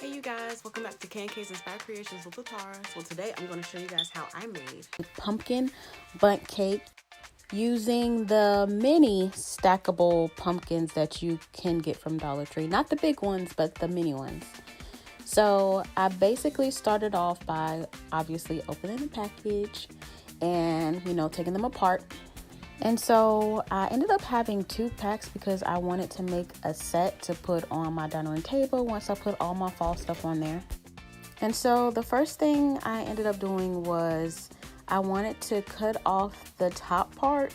Hey you guys, welcome back to K&KInspiredCreations with Tara. So today I'm going to show you guys how I made pumpkin bundt cake using the mini stackable pumpkins that you can get from Dollar Tree. Not the big ones, but the mini ones. So I basically started off by obviously opening the package and, taking them apart. And so I ended up having 2 packs because I wanted to make a set to put on my dining room table once I put all my fall stuff on there. And so the first thing I ended up doing was I wanted to cut off the top part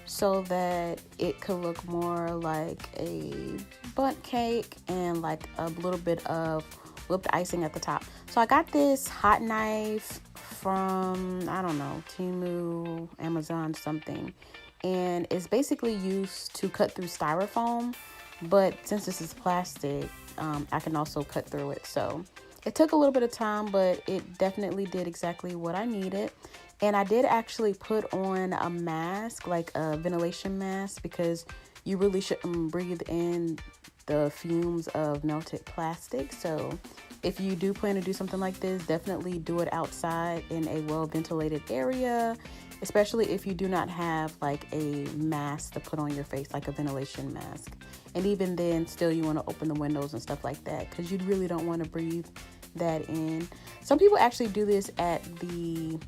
so that it could look more like a bundt cake and like a little bit of whipped icing at the top. So I got this hot knife from, I don't know, Temu, Amazon, something. And it's basically used to cut through styrofoam. But since this is plastic, I can also cut through it. So it took a little bit of time, but it definitely did exactly what I needed. And I did actually put on a mask, like a ventilation mask, because you really shouldn't breathe in the fumes of melted plastic. So if you do plan to do something like this, definitely do it outside in a well-ventilated area, especially if you do not have like a mask to put on your face, like a ventilation mask. And even then, still you want to open the windows and stuff like that because you really don't want to breathe that in. Some people actually do this at the,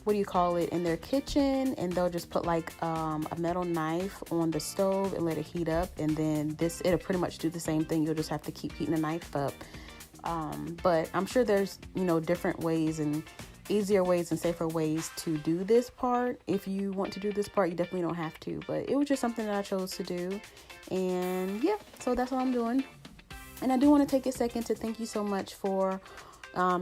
in their kitchen, and they'll just put like a metal knife on the stove and let it heat up, and then it'll pretty much do the same thing. You'll just have to keep heating the knife up. But I'm sure there's different ways and easier ways and safer ways to do this part. If you want to do this part, you definitely don't have to, but it was just something that I chose to do. And yeah, so that's what I'm doing. And I do want to take a second to thank you so much for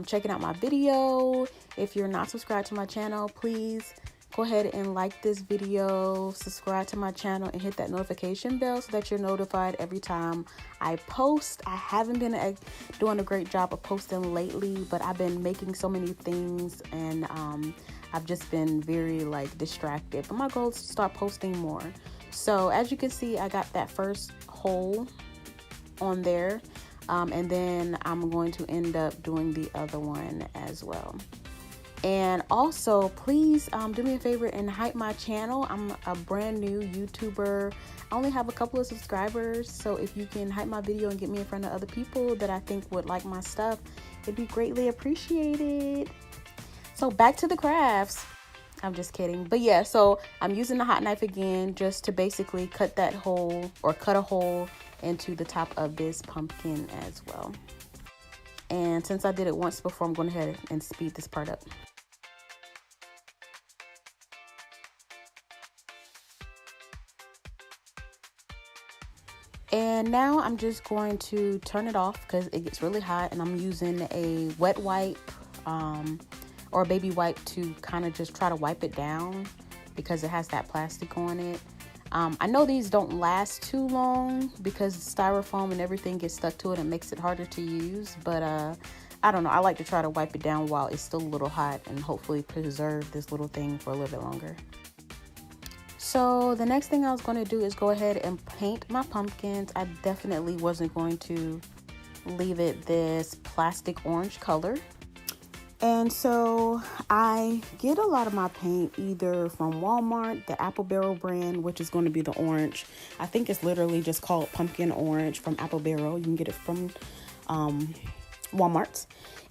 checking out my video. If you're not subscribed to my channel, please go ahead and like this video, subscribe to my channel, and hit that notification bell so that you're notified every time I post. I haven't been doing a great job of posting lately, but I've been making so many things, and I've just been very distracted. But my goal is to start posting more. So as you can see, I got that first hole on there, and then I'm going to end up doing the other one as well. And also, please do me a favor and hype my channel. I'm a brand new YouTuber. I only have a couple of subscribers, so if you can hype my video and get me in front of other people that I think would like my stuff, it'd be greatly appreciated. So back to the crafts. I'm just kidding. But yeah, so I'm using the hot knife again just to basically cut a hole into the top of this pumpkin as well. And since I did it once before, I'm going ahead and speed this part up. And now I'm just going to turn it off because it gets really hot, and I'm using a wet wipe or a baby wipe to kind of just try to wipe it down because it has that plastic on it. I know these don't last too long because styrofoam and everything gets stuck to it and makes it harder to use, but I don't know. I like to try to wipe it down while it's still a little hot and hopefully preserve this little thing for a little bit longer. So the next thing I was going to do is go ahead and paint my pumpkins. I definitely wasn't going to leave it this plastic orange color. And so I get a lot of my paint either from Walmart, the Apple Barrel brand, which is going to be the orange. I think it's literally just called pumpkin orange from Apple Barrel. You can get it from Walmart.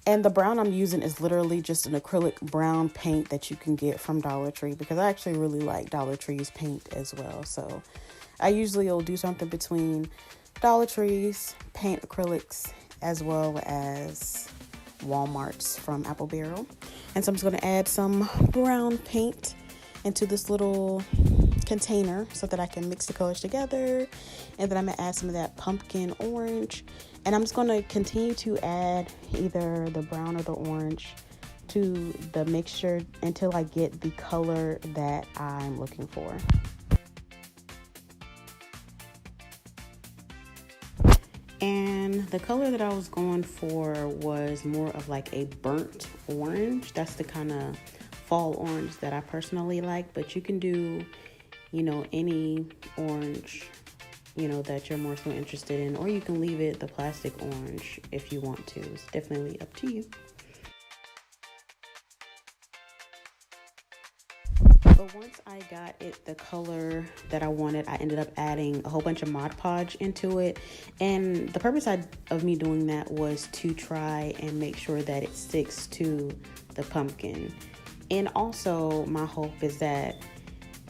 And the brown I'm using is literally just an acrylic brown paint that you can get from Dollar Tree because I actually really like Dollar Tree's paint as well. So I usually will do something between Dollar Tree's paint acrylics as well as Walmart's from Apple Barrel. And so I'm just going to add some brown paint into this little container so that I can mix the colors together. And then I'm going to add some of that pumpkin orange. And I'm just going to continue to add either the brown or the orange to the mixture until I get the color that I'm looking for. And the color that I was going for was more of like a burnt orange. That's the kind of fall orange that I personally like, but you can do, any orange that you're more so interested in, or you can leave it the plastic orange if you want to. It's definitely up to you. But once I got it the color that I wanted, I ended up adding a whole bunch of Mod Podge into it. And the purpose of me doing that was to try and make sure that it sticks to the pumpkin. And also my hope is that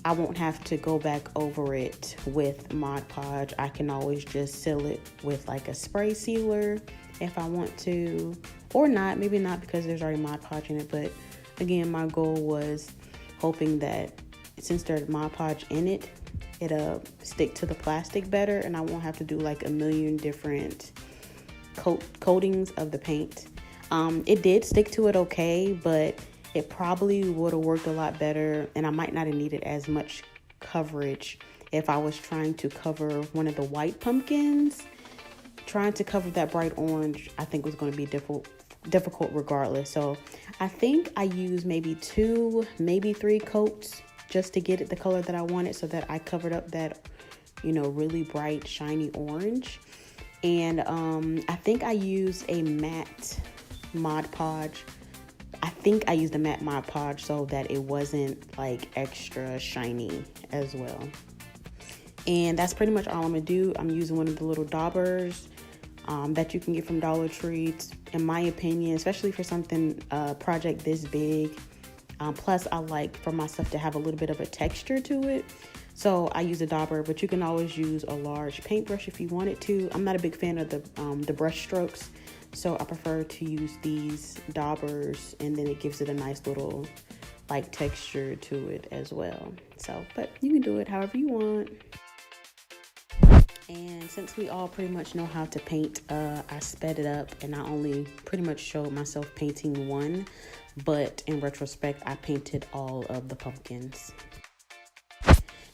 I won't have to go back over it with Mod Podge. I can always just seal it with like a spray sealer if I want to, or not, maybe not, because there's already Mod Podge in it. But again, my goal was hoping that since there's Mod Podge in it, it'll stick to the plastic better, and I won't have to do like a million different coatings of the paint. It did stick to it okay, but it probably would have worked a lot better, and I might not have needed as much coverage if I was trying to cover one of the white pumpkins. Trying to cover that bright orange, I think, was going to be difficult regardless. So I think I used maybe 2, maybe 3 coats just to get it the color that I wanted, so that I covered up that really bright shiny orange. And I think I used a matte Mod Podge. I think I used a matte Mod Podge so that it wasn't like extra shiny as well. And that's pretty much all I'm gonna do. I'm using one of the little daubers that you can get from Dollar Tree, in my opinion, especially for something project this big. Plus, I like for my stuff to have a little bit of a texture to it, so I use a dauber. But you can always use a large paintbrush if you wanted to. I'm not a big fan of the brush strokes, so I prefer to use these daubers, and then it gives it a nice little like texture to it as well. So, but you can do it however you want. And since we all pretty much know how to paint, I sped it up, and I only pretty much showed myself painting one, but in retrospect, I painted all of the pumpkins.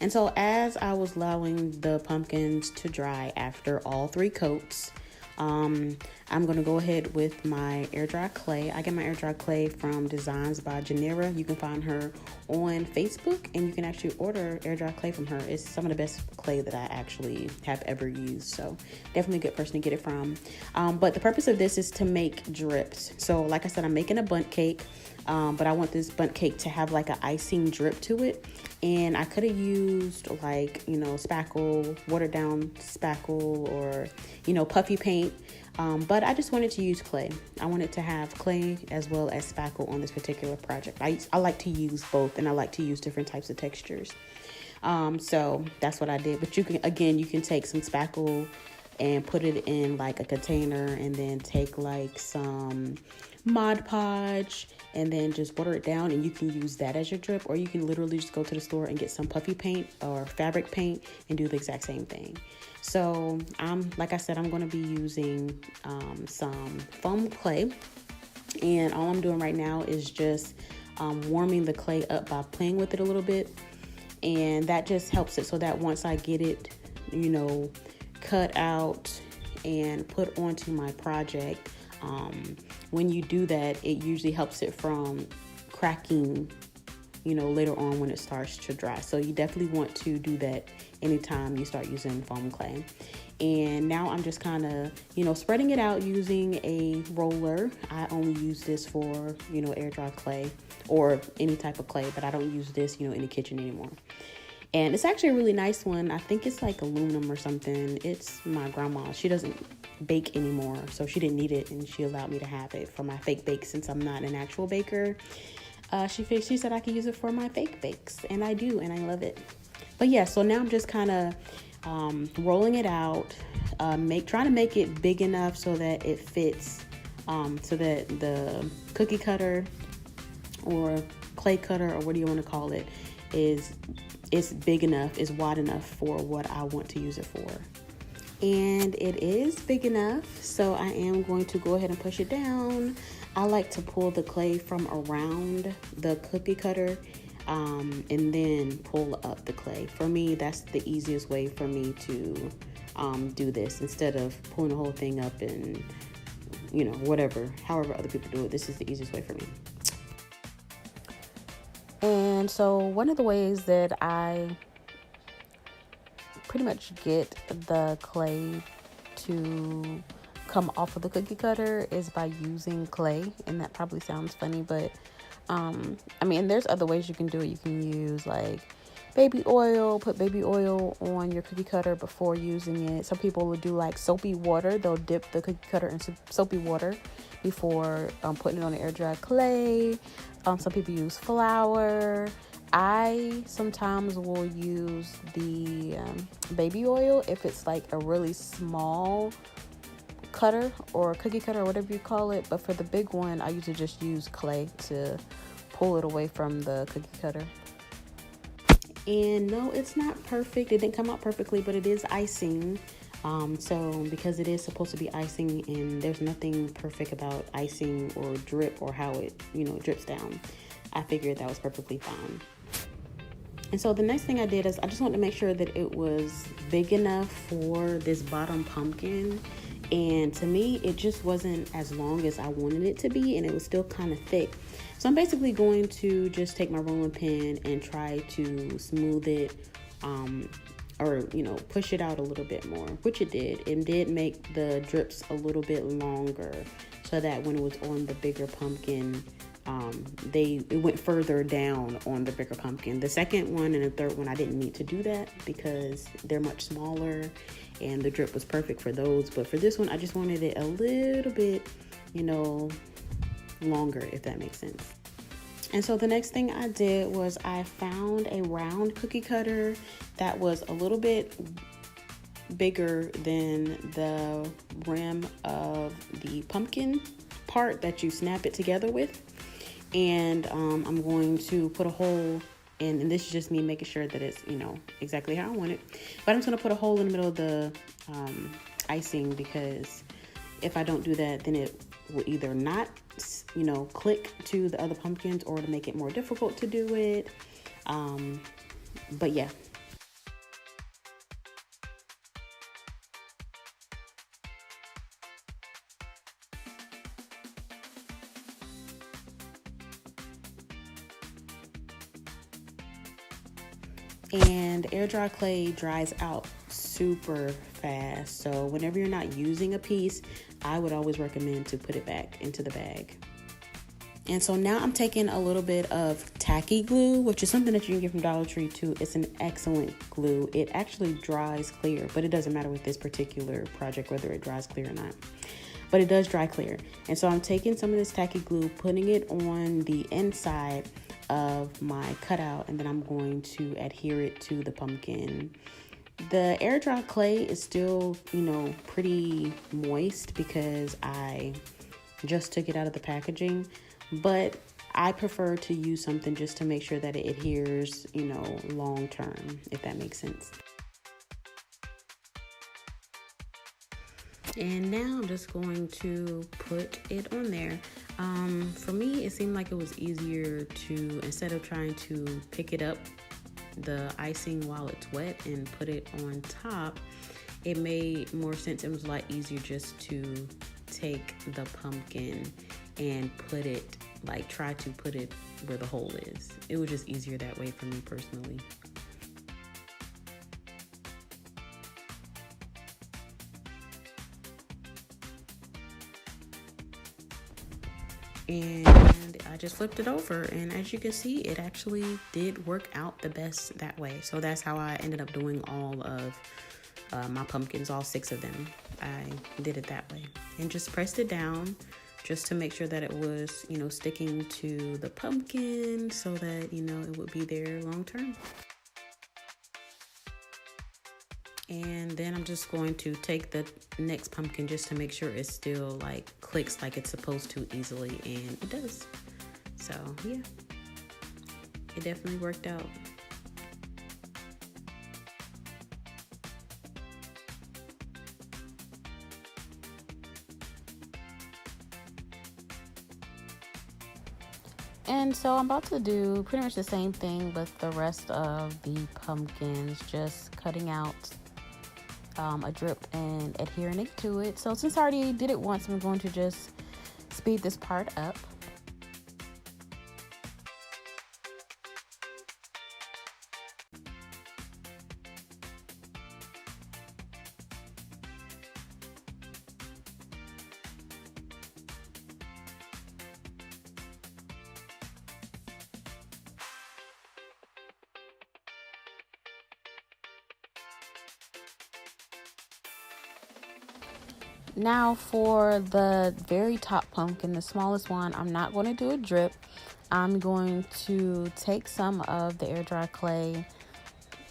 And so as I was allowing the pumpkins to dry after all 3 coats, I'm going to go ahead with my air dry clay. I get my air dry clay from Designs by Janera. You can find her on Facebook, and you can actually order air dry clay from her. It's some of the best clay that I actually have ever used, so definitely a good person to get it from. But the purpose of this is to make drips. So like I said, I'm making a bundt cake, but I want this bundt cake to have like an icing drip to it. And I could have used like, spackle, watered down spackle, or, puffy paint. But I just wanted to use clay. I wanted to have clay as well as spackle on this particular project. I like to use both, and I like to use different types of textures. So that's what I did. But you can take some spackle and put it in like a container, and then take like some Mod Podge and then just water it down, and you can use that as your drip, or you can literally just go to the store and get some puffy paint or fabric paint and do the exact same thing. So like I said, I'm going to be using some foam clay, and all I'm doing right now is just warming the clay up by playing with it a little bit, and that just helps it so that once I get it cut out and put onto my project, when you do that, it usually helps it from cracking later on when it starts to dry. So you definitely want to do that anytime you start using foam clay. And now I'm just kind of spreading it out using a roller. I only use this for air dry clay or any type of clay, but I don't use this in the kitchen anymore. And it's actually a really nice one. I think it's like aluminum or something. It's my grandma. She doesn't bake anymore, so she didn't need it, and she allowed me to have it for my fake bake since I'm not an actual baker. She said I could use it for my fake bakes, and I do, and I love it. But yeah, so now I'm just kind of rolling it out, trying to make it big enough so that it fits, so that the cookie cutter or clay cutter, or what do you want to call it, is big enough, is wide enough for what I want to use it for. And it is big enough, so I am going to go ahead and push it down. I like to pull the clay from around the cookie cutter and then pull up the clay. For me, that's the easiest way for me to do this, instead of pulling the whole thing up and however other people do it. This is the easiest way for me. And so one of the ways that I pretty much get the clay to come off of the cookie cutter is by using clay, and that probably sounds funny, but I mean, there's other ways you can do it. You can use like baby oil, put baby oil on your cookie cutter before using it. Some people will do like soapy water. They'll dip the cookie cutter in soapy water before putting it on the air dry clay. Some people use flour. I sometimes will use the baby oil if it's like a really small cutter or cookie cutter or whatever you call it. But for the big one, I usually just use clay to pull it away from the cookie cutter. And no, it's not perfect. It didn't come out perfectly, but it is icing. So because it is supposed to be icing, and there's nothing perfect about icing or drip or how it, drips down, I figured that was perfectly fine. And so the next thing I did is I just wanted to make sure that it was big enough for this bottom pumpkin. And to me, it just wasn't as long as I wanted it to be, and it was still kind of thick. So I'm basically going to just take my rolling pin and try to smooth it, or push it out a little bit more, which it did. It did make the drips a little bit longer, so that when it was on the bigger pumpkin, it went further down on the bigger pumpkin. The second one and the third one, I didn't need to do that because they're much smaller and the drip was perfect for those. But for this one, I just wanted it a little bit, longer, if that makes sense. And so the next thing I did was I found a round cookie cutter that was a little bit bigger than the rim of the pumpkin part that you snap it together with. And I'm going to put a hole in, and this is just me making sure that it's, exactly how I want it. But I'm just going to put a hole in the middle of the icing, because if I don't do that, then it will either not, click to the other pumpkins, or to make it more difficult to do it. But yeah. And air dry clay dries out super fast, so whenever you're not using a piece, I would always recommend to put it back into the bag. And so now I'm taking a little bit of tacky glue, which is something that you can get from Dollar Tree too. It's an excellent glue. It actually dries clear, but it doesn't matter with this particular project whether it dries clear or not. But it does dry clear. And so I'm taking some of this tacky glue, putting it on the inside of my cutout, and then I'm going to adhere it to the pumpkin. The air dry clay is still, pretty moist because I just took it out of the packaging, but I prefer to use something just to make sure that it adheres, long term, if that makes sense. And now I'm just going to put it on there. For me, it seemed like it was easier to, instead of trying to pick it up, the icing while it's wet, and put it on top, it made more sense. It was a lot easier just to take the pumpkin and try to put it where the hole is. It was just easier that way for me personally. And I just flipped it over, and as you can see, it actually did work out the best that way. So that's how I ended up doing all of my pumpkins, all 6 of them. I did it that way, and just pressed it down just to make sure that it was, sticking to the pumpkin, so that, it would be there long term. And then I'm just going to take the next pumpkin just to make sure it still clicks like it's supposed to easily, and it does. So yeah, it definitely worked out. And so I'm about to do pretty much the same thing with the rest of the pumpkins, just cutting out a drip and adhering it to it. So since I already did it once, I'm going to just speed this part up. Now for the very top pumpkin, the smallest one, I'm not going to do a drip. I'm going to take some of the air dry clay,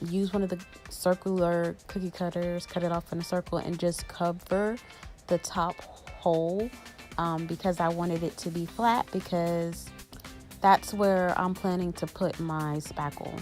use one of the circular cookie cutters, cut it off in a circle, and just cover the top hole because I wanted it to be flat, because that's where I'm planning to put my spackle.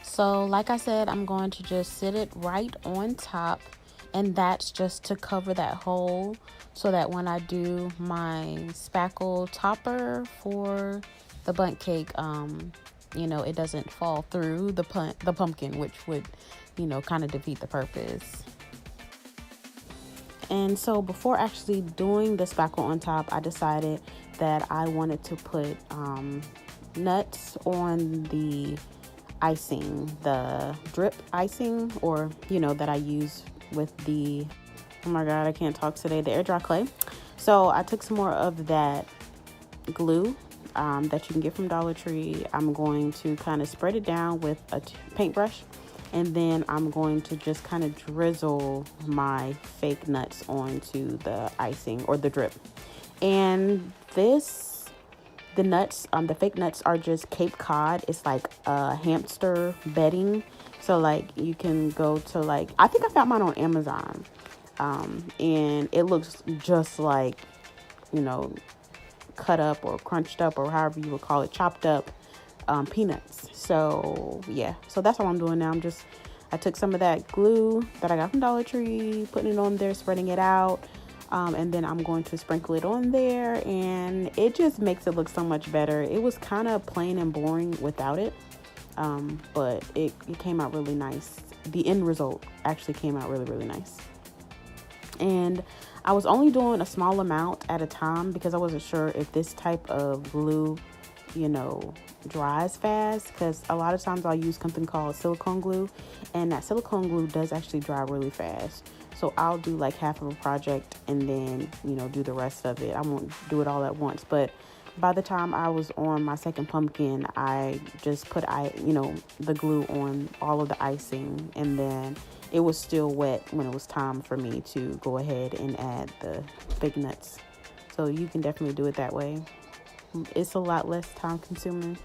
So like I said, I'm going to just sit it right on top, and that's just to cover that hole so that when I do my spackle topper for the bundt cake, you know, it doesn't fall through the pumpkin, which would, you know, kind of defeat the purpose. And so before actually doing the spackle on top, I decided that I wanted to put nuts on the icing, the drip icing, or, you know, that I use with the, oh my god, I can't talk today, the air dry clay. So I took some more of that glue that you can get from Dollar Tree. I'm going to kind of spread it down with a paintbrush, and then I'm going to just kind of drizzle my fake nuts onto the icing or the drip. And the nuts, the fake nuts are just Cape Cod. It's like a hamster bedding. So like you can go to, like, I think I found mine on Amazon. And it looks just like, you know, cut up or crunched up, or however you would call it, chopped up peanuts. So yeah, so that's what I'm doing now. I took some of that glue that I got from Dollar Tree, putting it on there, spreading it out. And then I'm going to sprinkle it on there, and it just makes it look so much better. It was kind of plain and boring without it, but it came out really nice. The end result actually came out really, really nice. And I was only doing a small amount at a time because I wasn't sure if this type of glue, you know, dries fast, because a lot of times I'll use something called silicone glue, and that silicone glue does actually dry really fast. So I'll do like half of a project and then, you know, do the rest of it. I won't do it all at once, but by the time I was on my second pumpkin, I just put the glue on all of the icing, and then it was still wet when it was time for me to go ahead and add the fake nuts. So you can definitely do it that way. It's a lot less time consuming.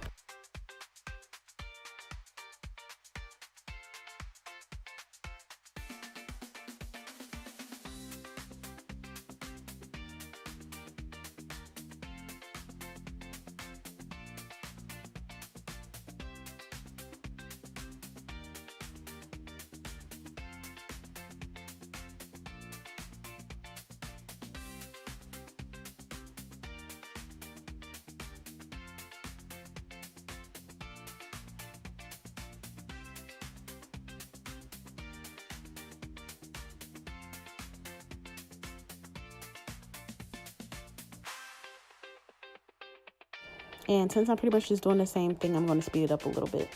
And since I'm pretty much just doing the same thing, I'm going to speed it up a little bit.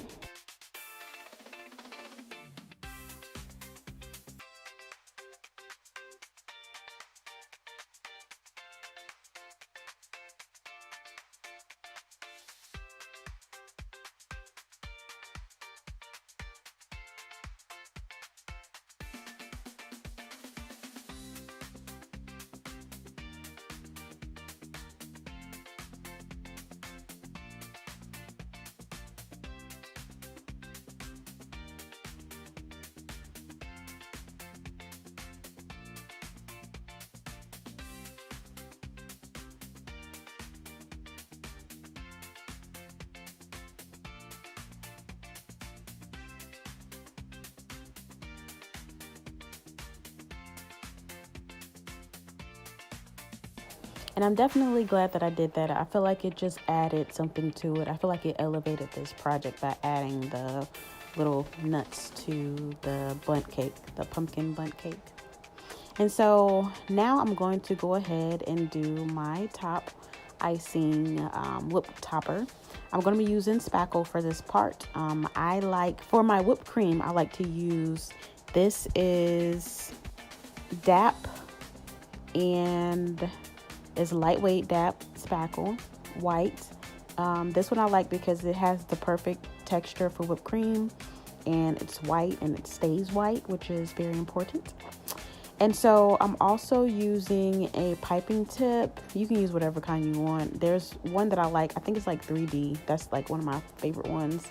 And I'm definitely glad that I did that. I feel like it just added something to it. I feel like it elevated this project by adding the little nuts to the bundt cake, the pumpkin bundt cake. And so now I'm going to go ahead and do my top icing whip topper. I'm going to be using Spackle for this part. I like, for my whipped cream, I like to use, this is DAP, and it's lightweight DAP Spackle white. This one I like because it has the perfect texture for whipped cream, and it's white and it stays white, which is very important. And so I'm also using a piping tip. You can use whatever kind you want. There's one that I like. I think it's like 3D. That's like one of my favorite ones.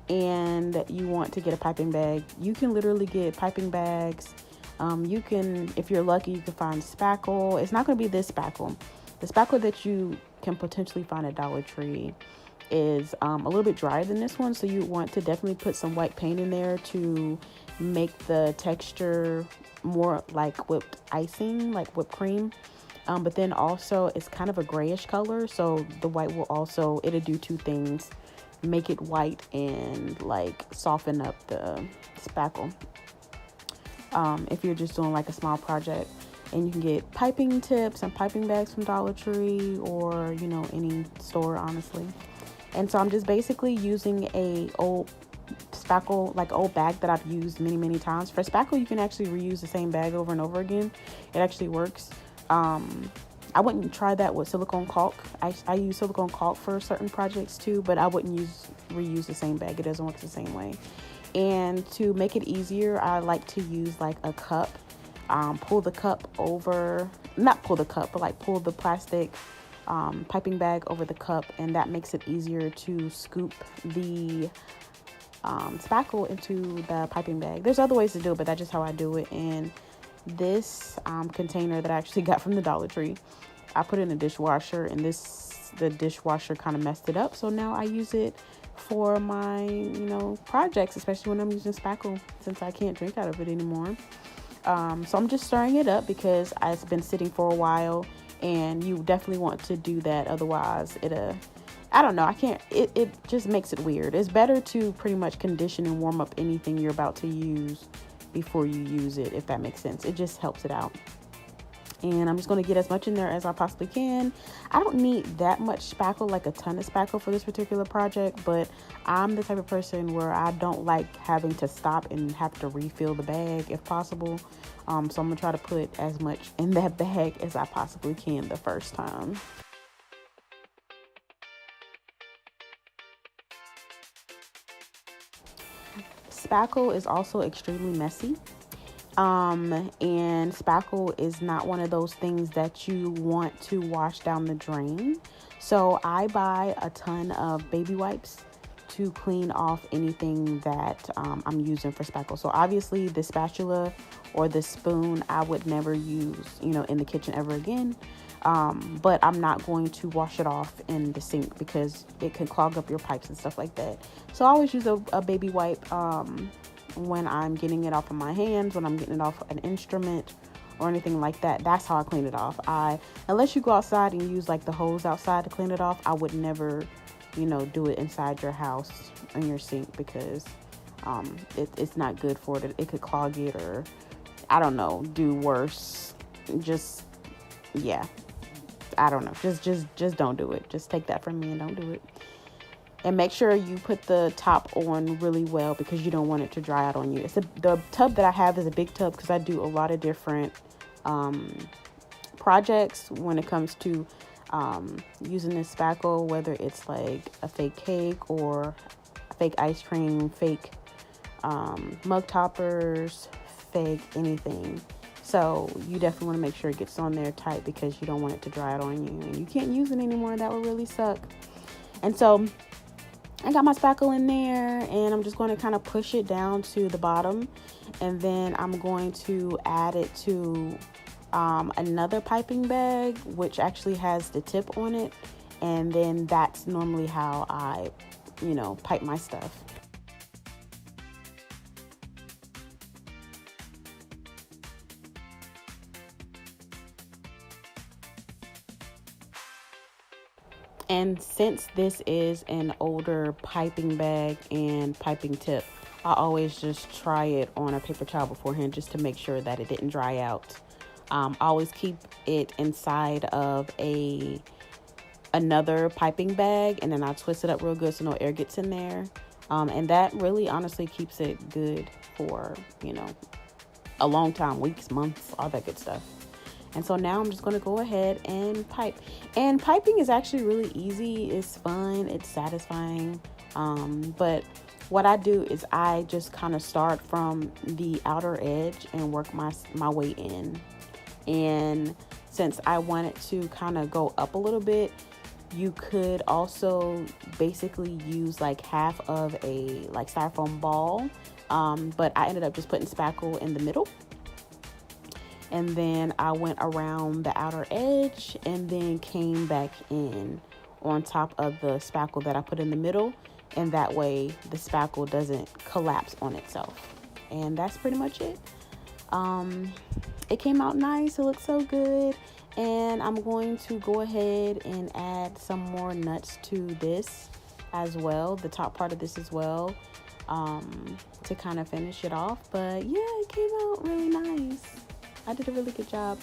And you want to get a piping bag. You can literally get piping bags. You can, if you're lucky, you can find Spackle. It's not going to be this Spackle. The Spackle that you can potentially find at Dollar Tree is a little bit drier than this one. So you want to definitely put some white paint in there to make the texture more like whipped icing, like whipped cream. But then also it's kind of a grayish color. So the white will also, it'll do two things: make it white and like soften up the Spackle. If you're just doing like a small project, and you can get piping tips and piping bags from Dollar Tree or, you know, any store, honestly. And so I'm just basically using a old Spackle, like old bag that I've used many times. For Spackle, you can actually reuse the same bag over and over again. It actually works. I wouldn't try that with silicone caulk. I use silicone caulk for certain projects too, but I wouldn't reuse the same bag. It doesn't work the same way. And to make it easier, I like to use like a cup. Pull the cup over, not pull the cup, but like pull the plastic piping bag over the cup, and that makes it easier to scoop the Spackle into the piping bag. There's other ways to do it, but that's just how I do it. And this container that I actually got from the Dollar Tree, I put it in the dishwasher, and the dishwasher kind of messed it up. So now I use it for my, you know, projects, especially when I'm using Spackle, since I can't drink out of it anymore. So I'm just stirring it up because it's been sitting for a while, and you definitely want to do that. Otherwise, I don't know, it just makes it weird. It's better to pretty much condition and warm up anything you're about to use before you use it, if that makes sense. It just helps it out. And I'm just going to get as much in there as I possibly can. I don't need that much Spackle, like a ton of Spackle for this particular project, but I'm the type of person where I don't like having to stop and have to refill the bag if possible. So I'm going to try to put as much in that bag as I possibly can the first time. Spackle is also extremely messy. And Spackle is not one of those things that you want to wash down the drain. So I buy a ton of baby wipes to clean off anything that I'm using for Spackle. So obviously the spatula or the spoon I would never use, you know, in the kitchen ever again. But I'm not going to wash it off in the sink because it can clog up your pipes and stuff like that. So I always use a baby wipe when I'm getting it off of my hands, when I'm getting it off an instrument or anything like that. That's how I clean it off. Unless you go outside and use like the hose outside to clean it off, I would never, you know, do it inside your house in your sink because it's not good for it. It could clog it, or I don't know, do worse. Just, yeah, I don't know. Just don't do it. Just take that from me and don't do it. And make sure you put the top on really well because you don't want it to dry out on you. The tub that I have is a big tub because I do a lot of different projects when it comes to using this Spackle, whether it's like a fake cake or fake ice cream, fake mug toppers, fake anything. So you definitely want to make sure it gets on there tight because you don't want it to dry out on you and you can't use it anymore. That would really suck. And so I got my Spackle in there, and I'm just going to kind of push it down to the bottom, and then I'm going to add it to another piping bag, which actually has the tip on it, and then that's normally how I, you know, pipe my stuff. And since this is an older piping bag and piping tip, I always just try it on a paper towel beforehand just to make sure that it didn't dry out. I always keep it inside of another piping bag, and then I twist it up real good so no air gets in there. And that really honestly keeps it good for, a long time, weeks, months, all that good stuff. And so now I'm just going to go ahead and pipe. And piping is actually really easy. It's fun. It's satisfying. But what I do is I just kind of start from the outer edge and work my way in. And since I want it to kind of go up a little bit, you could also basically use like half of a styrofoam ball. But I ended up just putting spackle in the middle. And then I went around the outer edge and then came back in on top of the spackle that I put in the middle. And that way the spackle doesn't collapse on itself. And that's pretty much it. It came out nice. It looks so good. And I'm going to go ahead and add some more nuts to this as well, the top part of this as well, to kind of finish it off. But yeah, it came out really nice. I did a really good job.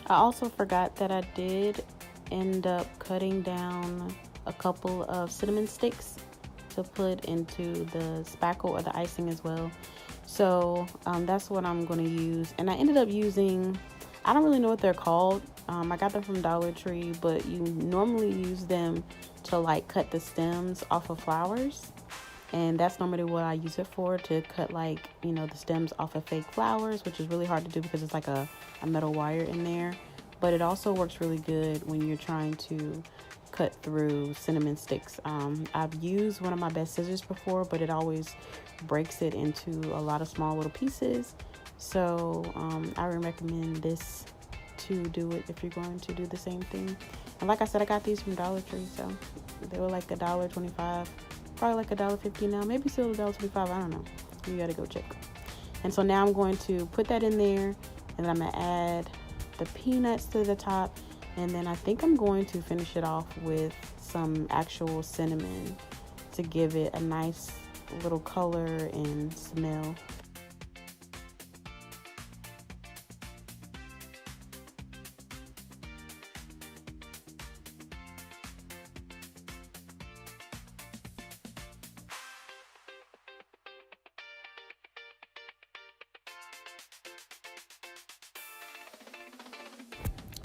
I also forgot that I did end up cutting down a couple of cinnamon sticks to put into the spackle or the icing as well. So that's what I'm going to use. And I ended up using, I don't really know what they're called. I got them from Dollar Tree, but you normally use them to cut the stems off of flowers. And that's normally what I use it for, to cut the stems off of fake flowers, which is really hard to do because it's like a metal wire in there. But it also works really good when you're trying to cut through cinnamon sticks. I've used one of my best scissors before, but it always breaks it into a lot of small little pieces. So I would recommend this to do it if you're going to do the same thing. And like I said, I got these from Dollar Tree, so they were like $1.25, probably like $1.50 now, maybe still $1.25, I don't know. You gotta go check. And so now I'm going to put that in there, and then I'm gonna add the peanuts to the top, and then I think I'm going to finish it off with some actual cinnamon to give it a nice little color and smell.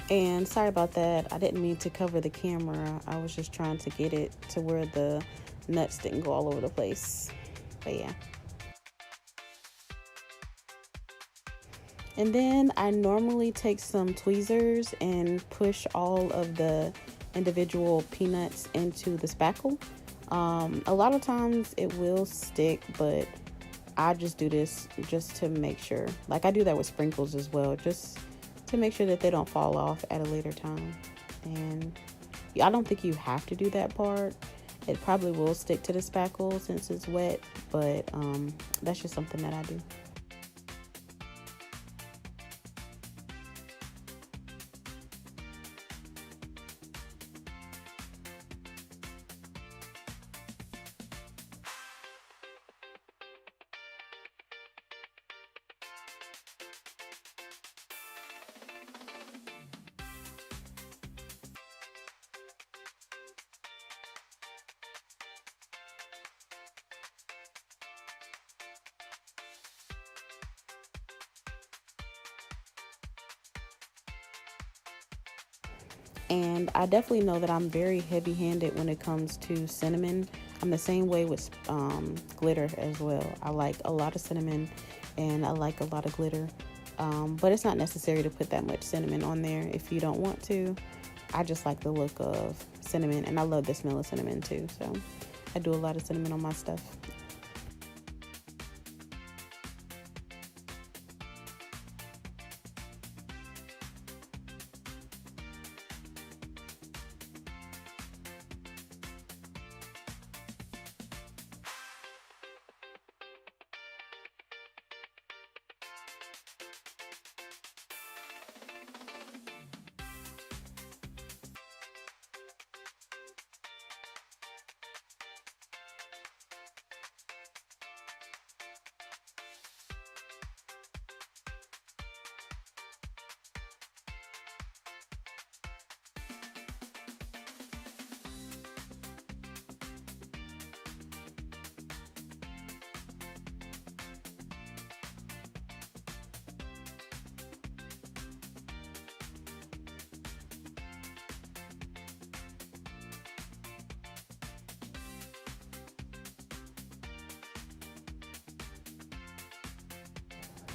And sorry about that. I didn't mean to cover the camera. I was just trying to get it to where the nuts didn't go all over the place. But yeah. And then I normally take some tweezers and push all of the individual peanuts into the spackle. A lot of times it will stick, but I just do this just to make sure. Like I do that with sprinkles as well, just to make sure that they don't fall off at a later time. And I don't think you have to do that part. It probably will stick to the spackle since it's wet, but that's just something that I do. And I definitely know that I'm very heavy-handed when it comes to cinnamon. I'm the same way with glitter as well. I like a lot of cinnamon and I like a lot of glitter. But it's not necessary to put that much cinnamon on there if you don't want to. I just like the look of cinnamon, and I love the smell of cinnamon too. So I do a lot of cinnamon on my stuff.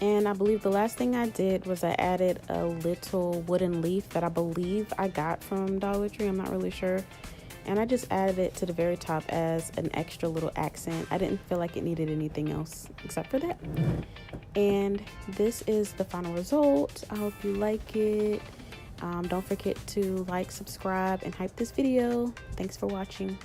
And I believe the last thing I did was I added a little wooden leaf that I believe I got from Dollar Tree. I'm not really sure. And I just added it to the very top as an extra little accent. I didn't feel like it needed anything else except for that. And this is the final result. I hope you like it. Don't forget to like, subscribe, and hype this video. Thanks for watching.